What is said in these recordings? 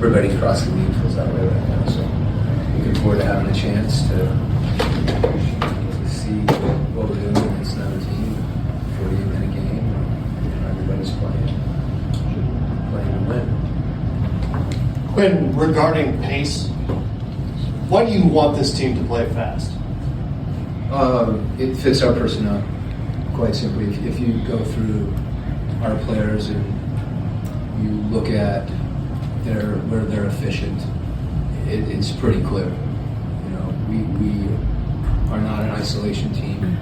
everybody across the league feels that way right now. So looking forward to having a chance to see what we're doing against another team. 40-minute game, everybody's playing to win. Quinn, regarding pace, why do you want this team to play fast? It fits our personnel, quite simply. If you go through our players and you look at where they're efficient, it's pretty clear. You know, we are not an isolation team,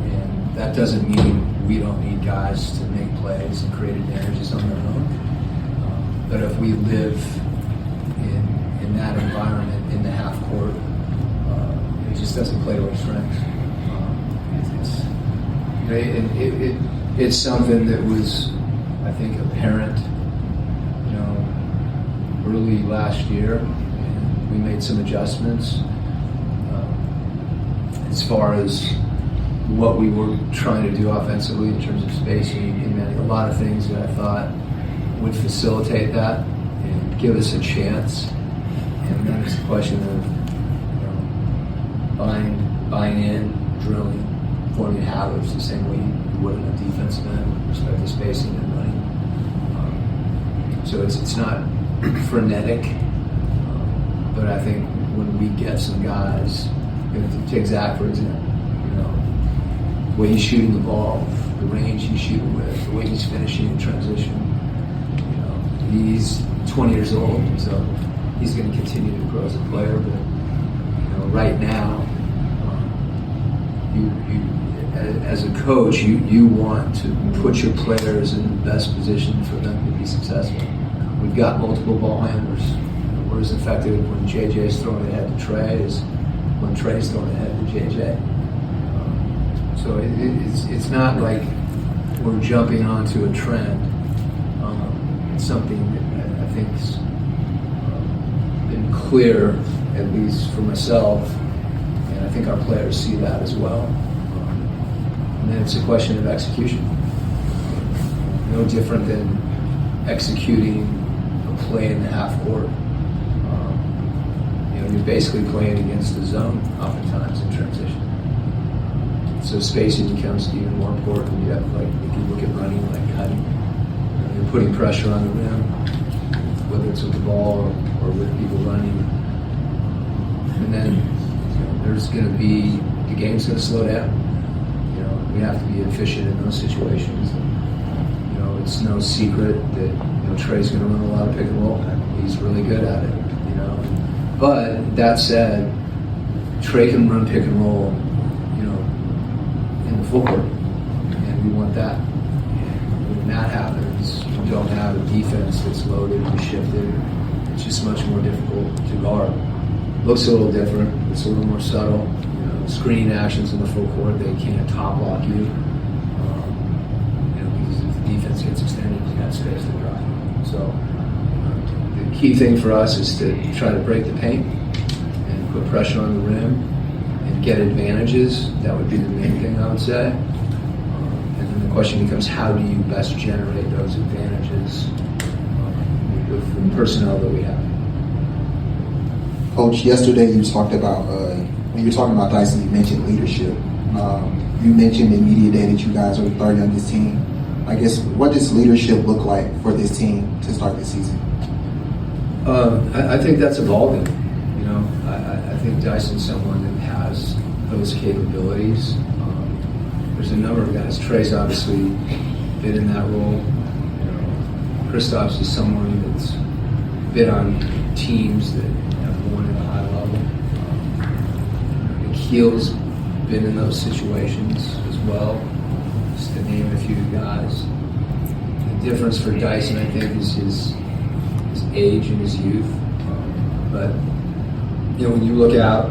and that doesn't mean we don't need guys to make plays and create advantages on their own. But if we live in that environment in the half court, it just doesn't play to our strengths. It's something that was, I think, apparent, early last year, and we made some adjustments as far as what we were trying to do offensively in terms of spacing, and a lot of things that I thought would facilitate that and give us a chance. And then it's a question of buying in, drilling, forming habits the same way you would in a defensive end with respect to spacing and running. So it's not frenetic, but I think when we get some guys, if you take Zach for example, the way he's shooting the ball, the range he's shooting with, the way he's finishing in transition, he's 20 years old, so he's going to continue to grow as a player. But right now, as a coach, you want to put your players in the best position for them to be successful. We've got multiple ball handlers. We're as effective when JJ's throwing it ahead to Trey as when Trey's throwing it ahead to JJ. So it's not like we're jumping onto a trend. It's something that I think's been clear, at least for myself, and I think our players see that as well. And then it's a question of execution. No different than executing a play in the half court. You're basically playing against the zone oftentimes in transition. So spacing becomes even more important. You have, if you look at running, cutting, you're putting pressure on the rim, whether it's with the ball or with people running. And then there's going to be, the game's going to slow down. We have to be efficient in those situations. It's no secret that Trey's going to run a lot of pick and roll. He's really good at it. But that said, Trey can run pick and roll, in the full court, and we want that. And when that happens, we don't have a defense that's loaded and shifted. It's just much more difficult to guard. Looks a little different. It's a little more subtle. Screening actions in the full court, they can't top block you. Because if the defense gets extended, you got space to drive. So the key thing for us is to try to break the paint and put pressure on the rim and get advantages. That would be the main thing I would say. And then the question becomes, how do you best generate those advantages with the personnel that we have? Coach, yesterday you talked about, when you were talking about Dyson, you mentioned leadership. You mentioned in media day that you guys are the third youngest team. I guess, what does leadership look like for this team to start this season? I think that's evolving. I think Dyson's someone that has those capabilities. There's a number of guys. Trey's obviously been in that role. Kristaps is someone that's been on teams that have won at a high level. Keel's been in those situations as well, just to name a few guys. The difference for Dyson, I think, is his age and his youth. But when you look out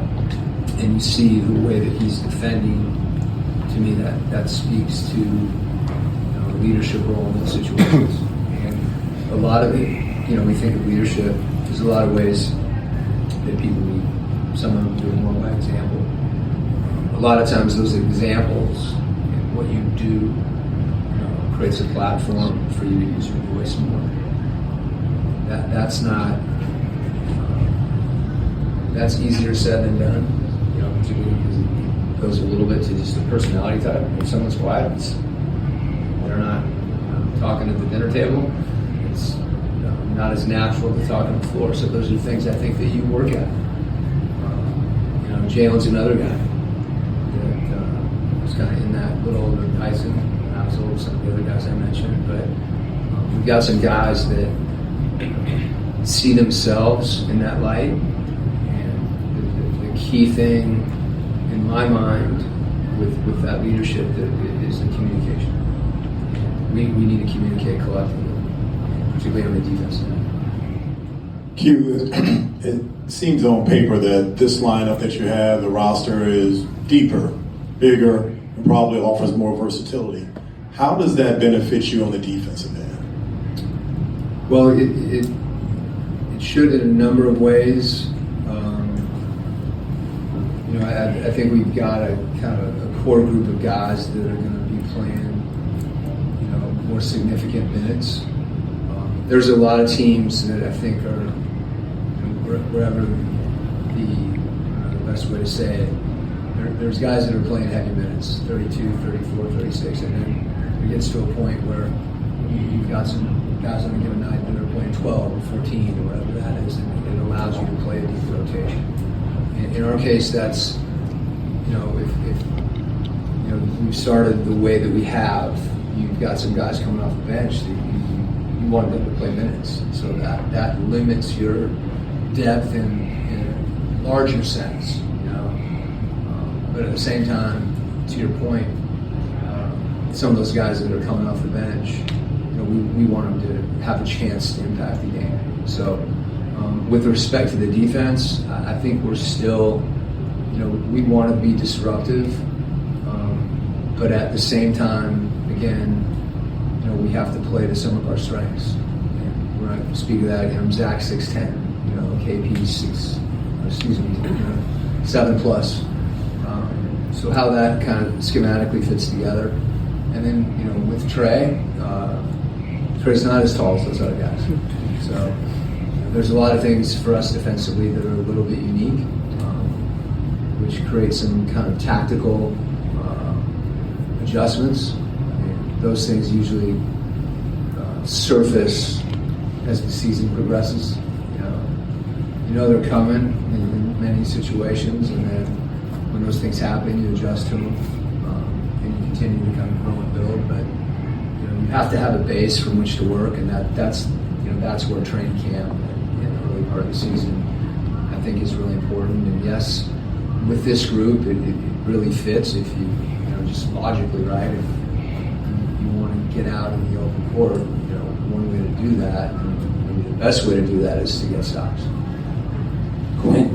and you see the way that he's defending, to me that speaks to a leadership role in those situations. And a lot of it, we think of leadership. There's a lot of ways that people lead. Some of them do it more by example. A lot of times those examples and what you do creates a platform for you to use your voice more. that's not that's easier said than done. You know, particularly because it goes a little bit to just the personality type. If someone's quiet, they're not talking at the dinner table. It's not as natural to talk on the floor. So those are things I think that you work at. Jalen's another guy that was kind of in that little older than Tyson. I was older than some of the other guys I mentioned, but we've got some guys that see themselves in that light. And the key thing in my mind with that leadership is the communication. We need to communicate collectively, particularly on the defensive end. Q, it seems on paper that this lineup that you have, the roster is deeper, bigger, and probably offers more versatility. How does that benefit you on the defensive end? Well, it should in a number of ways. I think we've got a kind of a core group of guys that are going to be playing, more significant minutes. There's a lot of teams that I think are, wherever the best way to say it, there's guys that are playing heavy minutes, 32, 34, 36, and then it gets to a point where you've got some guys on a given night that are playing 12 or 14 or whatever that is, and it allows you to play a deep rotation. In our case, that's, if we've started the way that we have, you've got some guys coming off the bench that you want them to play minutes, so that limits your depth in a larger sense, but at the same time, to your point, some of those guys that are coming off the bench, we want them to have a chance to impact the game. So with respect to the defense, I think we're still, we want to be disruptive, but at the same time, again, we have to play to some of our strengths. And when I speak of that, Zach 6'10", KP 7+. So how that kind of schematically fits together. And then, with Trey's not as tall as those other guys. So there's a lot of things for us defensively that are a little bit unique, which create some kind of tactical adjustments. And those things usually surface as the season progresses. They're coming in many situations, and then when those things happen, you adjust to them, and you continue to kind of grow and build. But you have to have a base from which to work, and that's where training camp and the early part of the season I think is really important. And yes, with this group, it really fits if you just logically, right? If you want to get out in the open court, one way to do that, and maybe the best way to do that is to get stops. Quin,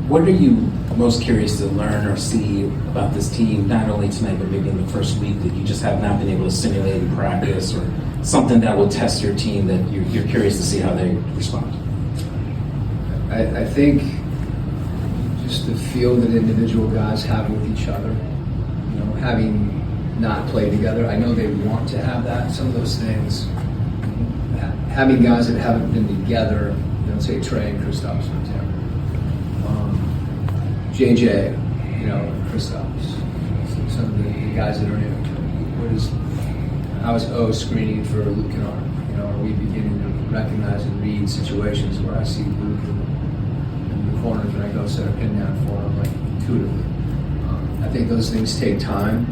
what are you most curious to learn or see about this team, not only tonight, but maybe in the first week that you just have not been able to simulate in practice, or something that will test your team that you're curious to see how they respond? I think just the feel that individual guys have with each other, having not played together. I know they want to have that. Some of those things, having guys that haven't been together, say Trey and Kristaps, for example. JJ, Kristaps, some of the guys that are in. How is O screening for Luke Kennard? Are we beginning to recognize and read situations where I see Luke in the corners and I go set a pin down for him, like intuitively? I think those things take time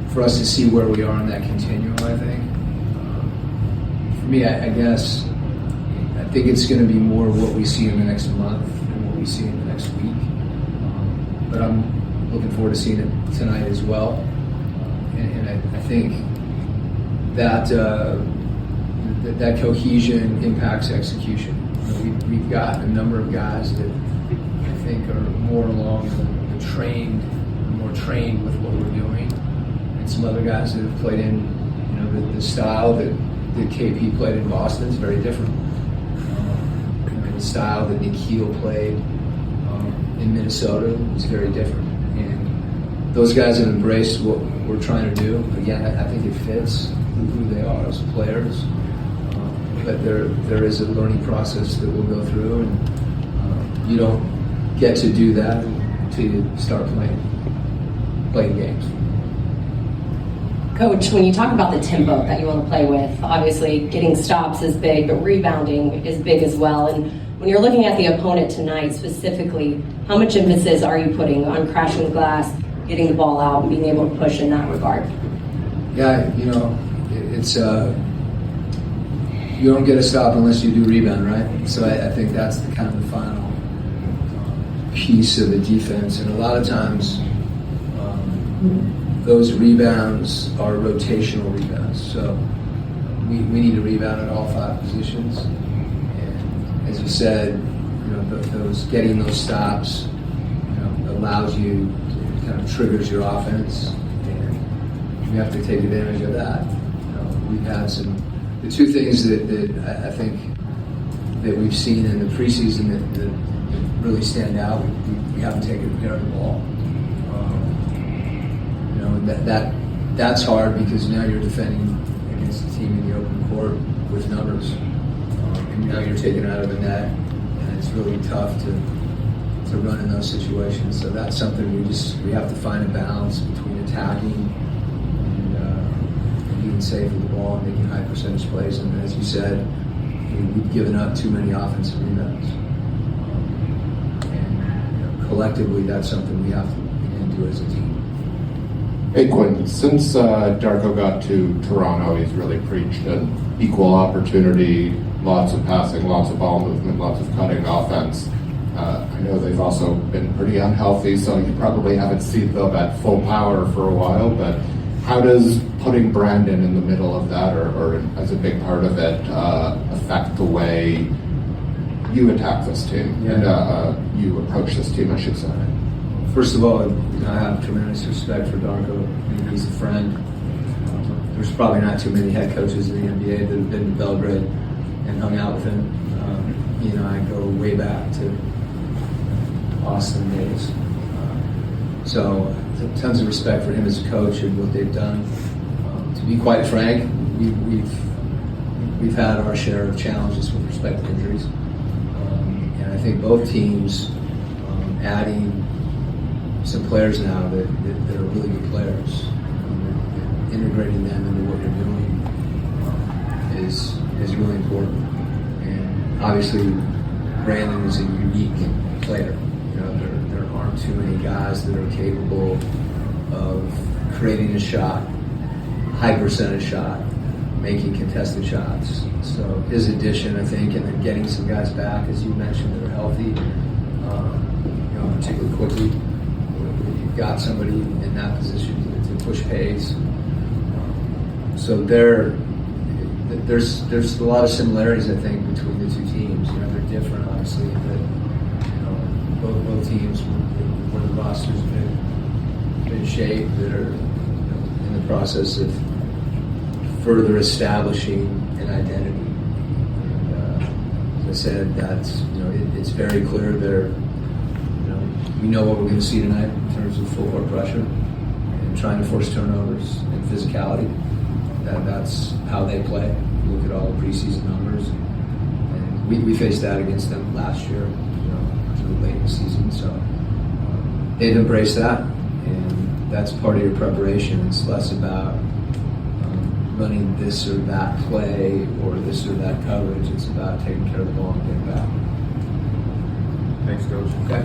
for us to see where we are in that continuum, I think. For me, I guess, I think it's going to be more what we see in the next month and what we see in the next week. But I'm looking forward to seeing it tonight as well. And I think that that cohesion impacts execution. We've got a number of guys that I think are more along the more trained with what we're doing, and some other guys that have played in, the style that KP played in Boston is very different. The style that Nikhil played in Minnesota is very different, and those guys have embraced what we're trying to do. Again, I think it fits who they are as players. But but there is a learning process that we'll go through, and you don't get to do that until you start playing games. Coach, when you talk about the tempo that you want to play with, obviously getting stops is big, but rebounding is big as well. And when you're looking at the opponent tonight specifically, how much emphasis are you putting on crashing the glass, getting the ball out, and being able to push in that regard? Yeah, it's you don't get a stop unless you do rebound, right? So I think that's the kind of the final piece of the defense, and a lot of times those rebounds are rotational rebounds. So we need to rebound at all 5 positions, and as you said, those getting those stops allows you, kind of triggers your offense, and you have to take advantage of that. We've had the 2 things that I think that we've seen in the preseason that really stand out. We haven't taken care of the ball. That's hard because now you're defending against a team in the open court with numbers, and now you're taken out of the net, and it's really tough to run in those situations. So that's something we have to find a balance between attacking and being safe with the ball and making high percentage plays. And as you said, we've given up too many offensive rebounds, and collectively that's something we have to begin to do as a team. Hey Quinn, since Darko got to Toronto, he's really preached an equal opportunity, lots of passing, lots of ball movement, lots of cutting offense. I know they've also been pretty unhealthy, so you probably haven't seen them at full power for a while, but how does putting Brandon in the middle of that, or as a big part of it, affect the way you attack this team, and you approach this team, I should say? First of all, I have tremendous respect for Darko. He's a friend. There's probably not too many head coaches in the NBA that have been to Belgrade and hung out with him. I go way back to Austin days. So tons of respect for him as a coach and what they've done. To be quite frank, we've had our share of challenges with respect to injuries. And I think both teams adding some players now that are really good players, integrating them into what you're doing is really important. And obviously, Brandon is a unique player. There aren't too many guys that are capable of creating a shot, high percentage shot, making contested shots. So his addition, I think, and then getting some guys back, as you mentioned, that are healthy, particularly quickly. You've got somebody in that position to push pace. So there's a lot of similarities, I think, between the 2 teams. They're different, obviously, but both teams, where the rosters have been shaped, that are in the process of further establishing an identity. And as I said, that's it's very clear there. We know what we're going to see tonight in terms of full court pressure and trying to force turnovers and physicality. That's how they play. You look at all the preseason numbers, and we faced that against them last year, late in the season. So they've embraced that, and that's part of your preparation. It's less about running this or that play or this or that coverage. It's about taking care of the ball and getting back. Thanks, Coach. Okay.